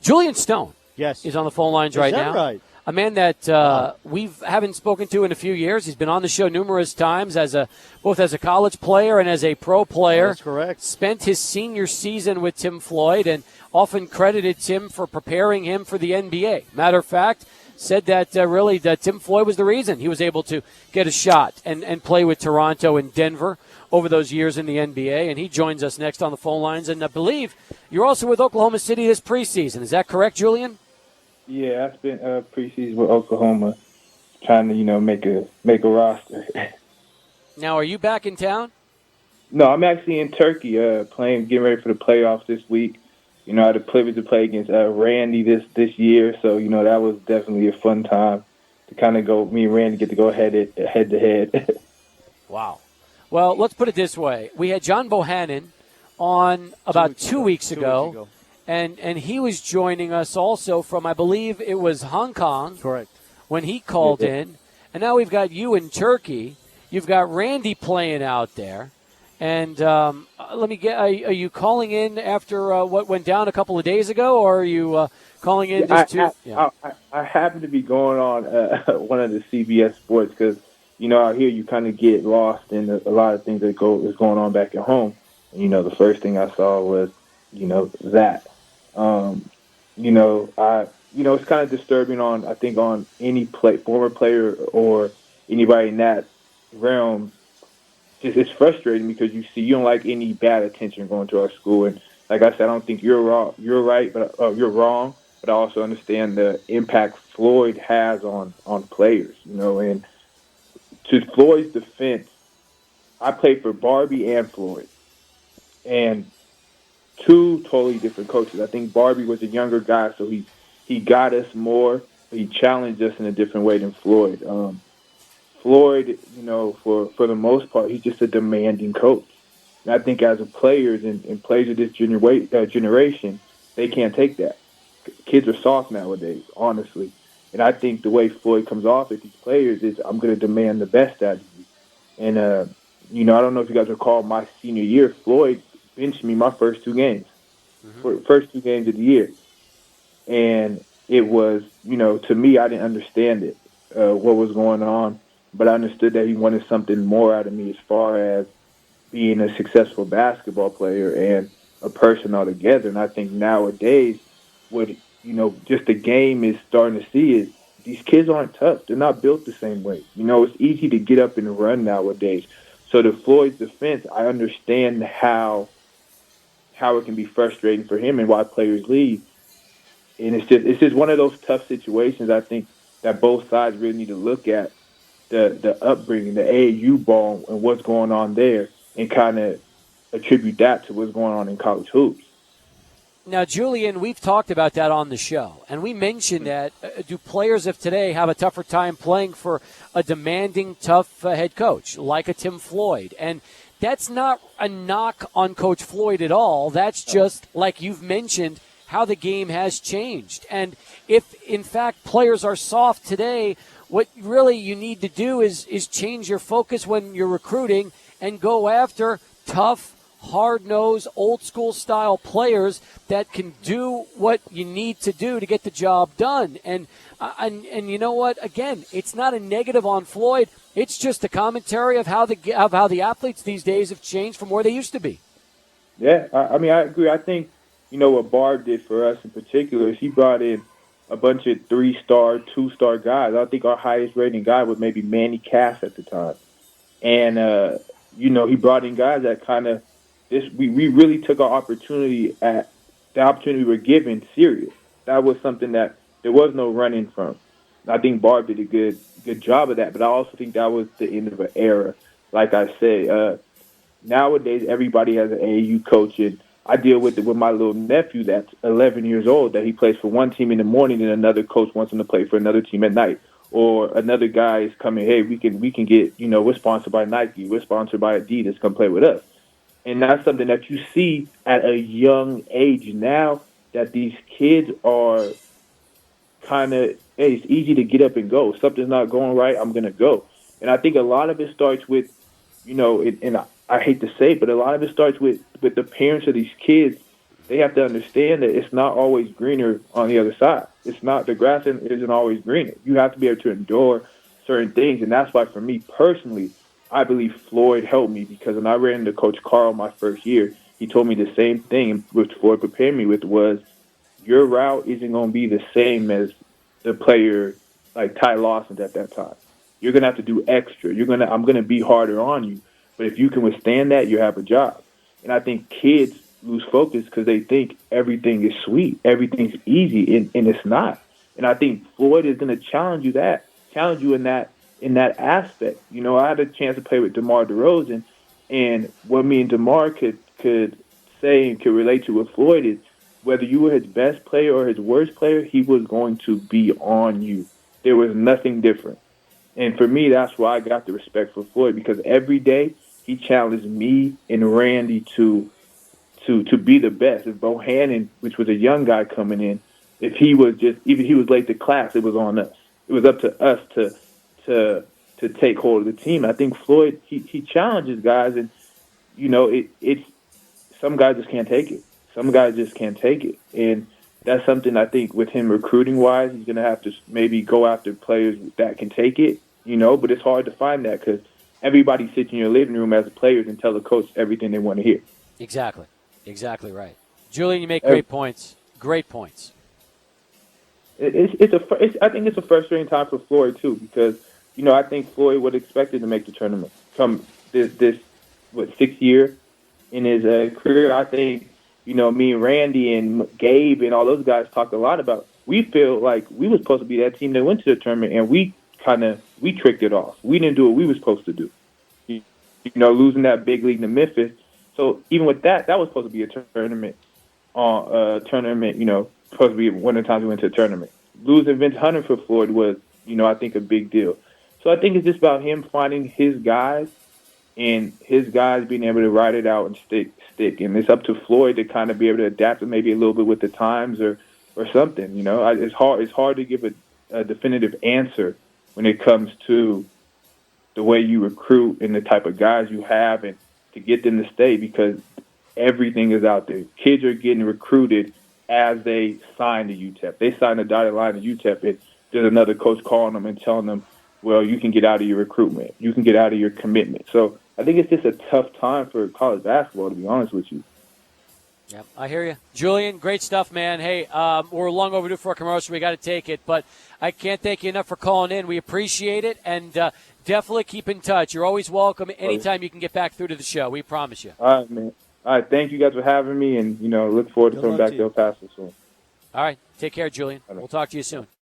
Julian Stone Yes. is on the phone lines right now. Right? A man that we haven't spoken to in a few years. He's been on the show numerous times both as a college player and as a pro player. That's correct. Spent his senior season with Tim Floyd and often credited Tim for preparing him for the NBA. Matter of fact, said that that Tim Floyd was the reason he was able to get a shot and play with Toronto and Denver over those years in the NBA. And he joins us next on the phone lines. And I believe you're also with Oklahoma City this preseason. Is that correct, Julian? Yeah, I spent preseason with Oklahoma, trying to make a roster. Now, are you back in town? No, I'm actually in Turkey, getting ready for the playoffs this week. I had the privilege to play against Randy this year, so that was definitely a fun time to kind of go. Me and Randy get to go head to head. Wow. Well, let's put it this way: we had John Bohannon on about 2 weeks ago. And he was joining us also from, I believe it was Hong Kong. Correct. When he called in. And now we've got you in Turkey. You've got Randy playing out there. And let me get, are you calling in after what went down a couple of days ago, or are you calling in just to? I happen to be going on one of the CBS Sports because, out here you kind of get lost in a lot of things that is going on back at home. And, the first thing I saw was, that. It's kind of disturbing on any former player or anybody in that realm. It's frustrating because you don't like any bad attention going to our school. And like I said, I don't think you're wrong. You're right, but you're wrong. But I also understand the impact Floyd has on players. And to Floyd's defense, I played for Barbie and Floyd, and two totally different coaches. I think Barbie was a younger guy, so he got us more. He challenged us in a different way than Floyd. Floyd, for the most part, he's just a demanding coach. And I think as a players and players of this generation, they can't take that. Kids are soft nowadays, honestly. And I think the way Floyd comes off at these players is, I'm going to demand the best out of you. And, I don't know if you guys recall my senior year, Floyd benched me my first two games, first 2 games of the year. And it was, to me, I didn't understand it, what was going on. But I understood that he wanted something more out of me as far as being a successful basketball player and a person altogether. And I think nowadays, what, just the game is starting to see is these kids aren't tough. They're not built the same way. It's easy to get up and run nowadays. So to Floyd's defense, I understand how it can be frustrating for him and why players leave. And it's just one of those tough situations, I think, that both sides really need to look at the upbringing, the AAU ball and what's going on there, and kind of attribute that to what's going on in college hoops. Now, Julian, we've talked about that on the show, and we mentioned that do players of today have a tougher time playing for a demanding, tough head coach like a Tim Floyd? And that's not a knock on Coach Floyd at all. That's just, like you've mentioned, how the game has changed. And if, in fact, players are soft today, what really you need to do is change your focus when you're recruiting and go after tough, hard-nosed, old-school style players that can do what you need to do to get the job done. And you know what? Again, it's not a negative on Floyd. It's just a commentary of how the athletes these days have changed from where they used to be. Yeah, I agree. I think, what Barb did for us in particular is he brought in a bunch of 3-star, 2-star guys. I think our highest rating guy was maybe Manny Cass at the time. And, he brought in guys that kind of, we really took our opportunity at the opportunity we were given serious. That was something that there was no running from. I think Barb did a good job of that, but I also think that was the end of an era. Like I say, nowadays everybody has an AAU coach, and I deal with it with my little nephew that's 11 years old, that he plays for one team in the morning and another coach wants him to play for another team at night. Or another guy is coming, hey, we can get, we're sponsored by Nike, we're sponsored by Adidas, come play with us. And that's something that you see at a young age now, that these kids are kind of, hey, it's easy to get up and go. Something's not going right, I'm going to go. And I think a lot of it starts with, and I hate to say it, but a lot of it starts with the parents of these kids they have to understand that it's not always greener on the other side. It's not, the grass isn't always greener. You have to be able to endure certain things, and that's why for me personally, I believe Floyd helped me, because when I ran into Coach Carl my first year, he told me the same thing, which Floyd prepared me with, was your route isn't going to be the same as the player like Ty Lawson's at that time. You're going to have to do extra. I'm going to be harder on you. But if you can withstand that, you have a job. And I think kids lose focus because they think everything is sweet, everything's easy, and it's not. And I think Floyd is going to challenge you in that aspect. You know, I had a chance to play with DeMar DeRozan, and what me and DeMar could say and could relate to with Floyd is whether you were his best player or his worst player, he was going to be on you. There was nothing different. And for me, that's why I got the respect for Floyd, because every day he challenged me and Randy to be the best. If Bohannon, which was a young guy coming in, if he was even he was late to class, it was on us. It was up to us to take hold of the team. I think Floyd, he challenges guys, and you know, it's some guys just can't take it. Some guys just can't take it, and that's something I think with him recruiting wise, he's going to have to maybe go after players that can take it. You know, but it's hard to find that because everybody sits in your living room as players and tell the coach everything they want to hear. Exactly right. Julyan, you make great points. Great points. I think it's a frustrating time for Floyd too, because you know, I think Floyd would expect him to make the tournament come this 6th year in his career. I think, you know, me and Randy and Gabe and all those guys talked a lot about, we feel like we were supposed to be that team that went to the tournament, and we tricked it off. We didn't do what we were supposed to do. You know, losing that big league to Memphis. So even with that was supposed to be a tournament. You know, supposed to be one of the times we went to a tournament. Losing Vince Hunter for Floyd was, you know, I think a big deal. So I think it's just about him finding his guys and his guys being able to ride it out and stick. And it's up to Floyd to kind of be able to adapt it maybe a little bit with the times or something. You know, it's hard to give a definitive answer when it comes to the way you recruit and the type of guys you have and to get them to stay, because everything is out there. Kids are getting recruited as they sign to UTEP. They sign a dotted line to UTEP, and there's another coach calling them and telling them, well, you can get out of your recruitment. You can get out of your commitment. So I think it's just a tough time for college basketball, to be honest with you. Yeah, I hear you. Julyan, great stuff, man. Hey, we're long overdue for a commercial. We got to take it, but I can't thank you enough for calling in. We appreciate it, and definitely keep in touch. You're always welcome anytime you can get back through to the show. We promise you. All right, man. All right, thank you guys for having me, and, you know, look forward to coming back to El Paso soon. All right, take care, Julyan. We'll talk to you soon.